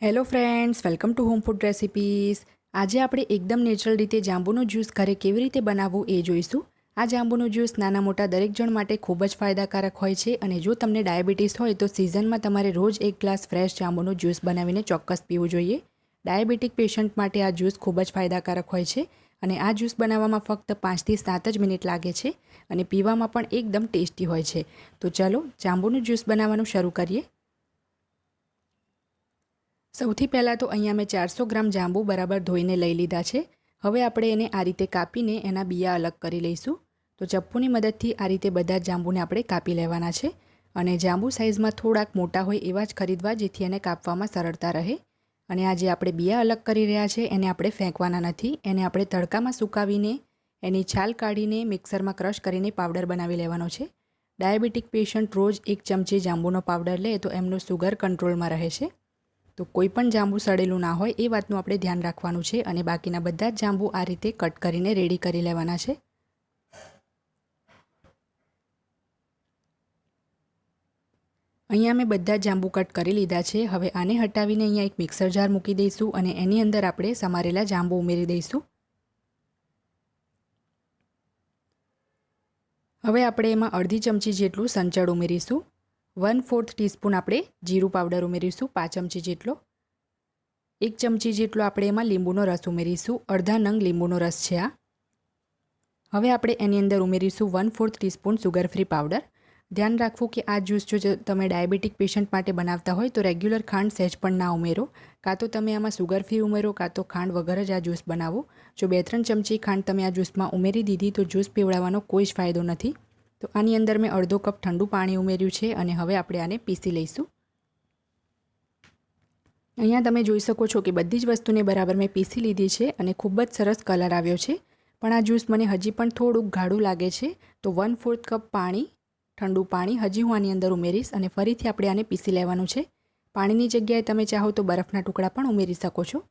Hello friends, welcome to home food recipes. આજે આપણે એકદમ નેચરલ રીતે જાંબુનું જ્યુસ ઘરે કેવી રીતે બનાવવું એ જોઈશું. આ જાંબુનું જ્યુસ નાના મોટા દરેક જણ માટે ખૂબ જ ફાયદાકારક હોય છે અને જો તમને ડાયાબિટીસ હોય તો સિઝનમાં તમારે રોજ એક ગ્લાસ ફ્રેશ જાંબુનું જ્યુસ બનાવીને ચોક્કસ પીવું જોઈએ. ડાયાબિટીક પેશન્ટ માટે આ જ્યુસ ખૂબ જ ફાયદાકારક હોય છે અને આ જ્યુસ બનાવવામાં ફક્ત 5 થી 7 જ મિનિટ લાગે છે અને પીવામાં પણ એકદમ ટેસ્ટી હોય છે. તો ચાલો જાંબુનું જ્યુસ બનાવવાનું શરૂ કરીએ. સૌથી પહેલાં તો અહીંયા મેં 400 ગ્રામ જાંબુ બરાબર ધોઈને લઈ લીધા છે. હવે આપણે એને આ રીતે કાપીને એના બિયા અલગ કરી લઈશું. તો ચપ્પુની મદદથી આ રીતે બધા જ જાંબુને આપણે કાપી લેવાના છે અને જાંબુ સાઇઝમાં થોડાક મોટા હોય એવા જ ખરીદવા, જેથી એને કાપવામાં સરળતા રહે. અને આ જે આપણે બિયા અલગ કરી રહ્યા છે એને આપણે ફેંકવાના નથી. એને આપણે તડકામાં સુકાવીને એની છાલ કાઢીને મિક્સરમાં ક્રશ કરીને પાવડર બનાવી લેવાનો છે. ડાયાબિટીક પેશન્ટ રોજ 1 ચમચી જાંબુનો પાવડર લે તો એમનું સુગર કંટ્રોલમાં રહે છે. તો કોઈ પણ જાંબુ સડેલું ના હોય એ વાતનું આપણે ધ્યાન રાખવાનું છે અને બાકીના બધા જ જાંબુ આ રીતે કટ કરીને રેડી કરી લેવાના છે. અહીંયા મેં બધા જ જાંબુ કટ કરી લીધા છે. હવે આને હટાવીને અહીંયા એક મિક્સર જાર મૂકી દઈશું અને એની અંદર આપણે સમારેલા જાંબુ ઉમેરી દઈશું. હવે આપણે એમાં અડધી ચમચી જેટલું સંચળ ઉમેરીશું. 1/4 ટીસ્પૂન આપણે જીરું પાવડર ઉમેરીશું, 5 ચમચી જેટલો. 1 ચમચી જેટલો આપણે એમાં લીંબુનો રસ ઉમેરીશું. અડધા નંગ લીંબુનો રસ છે આ. હવે આપણે એની અંદર ઉમેરીશું 1/4 ટીસ્પૂન સુગર ફ્રી પાવડર. ધ્યાન રાખવું કે આ જ્યુસ જો તમે ડાયાબિટીક પેશન્ટ માટે બનાવતા હોય તો રેગ્યુલર ખાંડ સહેજ પણ ના ઉમેરો. કાં તો તમે આમાં સુગર ફ્રી ઉમેરો, કાં તો ખાંડ વગર જ આ જ્યુસ બનાવો. જો 2-3 ચમચી ખાંડ તમે આ જ્યુસમાં ઉમેરી દીધી તો જ્યુસ પીવડાવવાનો કોઈ જ ફાયદો નથી. તો આની અંદર મેં અડધો કપ ઠંડુ પાણી ઉમેર્યું છે અને હવે આપણે આને પીસી લઈશું. અહીંયા તમે જોઈ શકો છો કે બધી જ વસ્તુને બરાબર મેં પીસી લીધી છે અને ખૂબ જ સરસ કલર આવ્યો છે. પણ આ જ્યુસ મને હજી પણ થોડુંક ગાઢું લાગે છે, તો 1/4 કપ પાણી, ઠંડુ પાણી હજી હું આની અંદર ઉમેરીશ અને ફરીથી આપણે આને પીસી લેવાનું છે. પાણીની જગ્યાએ તમે ચાહો તો બરફના ટુકડા પણ ઉમેરી શકો છો.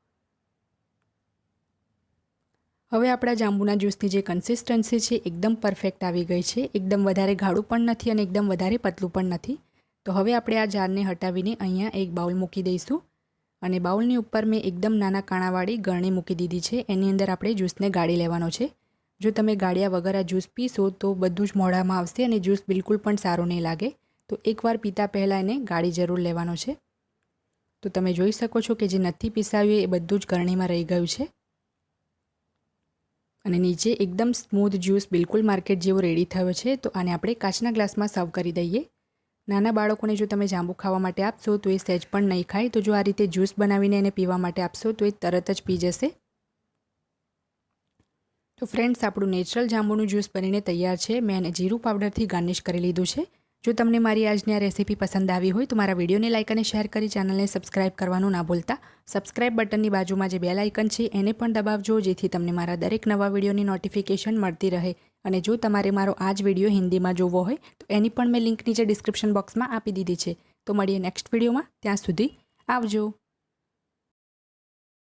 હવે આપણા જાંબુના જ્યુસની જે કન્સિસ્ટન્સી છે એકદમ પરફેક્ટ આવી ગઈ છે. એકદમ વધારે ગાઢું પણ નથી અને એકદમ વધારે પતલું પણ નથી. તો હવે આપણે આ જારને હટાવીને અહીંયા એક બાઉલ મૂકી દઈશું અને બાઉલની ઉપર મેં એકદમ નાના કાણાવાળી ગરણી મૂકી દીધી છે. એની અંદર આપણે જ્યુસને ગાળી લેવાનો છે. જો તમે ગાળ્યા વગર આ જ્યુસ પીશો તો બધું જ મોઢામાં આવશે અને જ્યુસ બિલકુલ પણ સારું નહીં લાગે. તો એકવાર પીતા પહેલાં એને ગાળી જરૂર લેવાનો છે. તો તમે જોઈ શકો છો કે જે નથી પીસાવ્યું એ બધું જ ગરણીમાં રહી ગયું છે અને નીચે એકદમ સ્મૂથ જ્યુસ બિલકુલ માર્કેટ જેવો રેડી થયો છે. તો આને આપણે કાચના ગ્લાસમાં સર્વ કરી દઈએ. નાના બાળકોને જો તમે જાંબુ ખાવા માટે આપશો તો એ સહેજ પણ નહીં ખાય. તો જો આ રીતે જ્યુસ બનાવીને એને પીવા માટે આપશો તો એ તરત જ પી જશે. તો ફ્રેન્ડ્સ, આપણું નેચરલ જાંબુનું જ્યુસ બનીને તૈયાર છે. મેં એને જીરું પાવડરથી ગાર્નિશ કરી લીધું છે. જો તમને મારી આજની આ રેસીપી પસંદ આવી હોય તો મારા વિડીયોને લાઇક અને શેર કરી ચેનલને સબસ્ક્રાઇબ કરવાનું ના ભૂલતા. સબસ્ક્રાઇબ બટનની બાજુમાં જે બેલ આઇકન છે એને પણ દબાવજો, જેથી તમને મારા દરેક નવા વિડીયોની નોટિફિકેશન મળતી રહે. અને જો તમારે મારો આ જ વિડીયો હિન્દીમાં જોવો હોય તો એની પણ મેં લિંક નીચે ડિસ્ક્રિપ્શન બોક્સમાં આપી દીધી છે. તો મળીએ નેક્સ્ટ વિડીયોમાં. ત્યાં સુધી આવજો.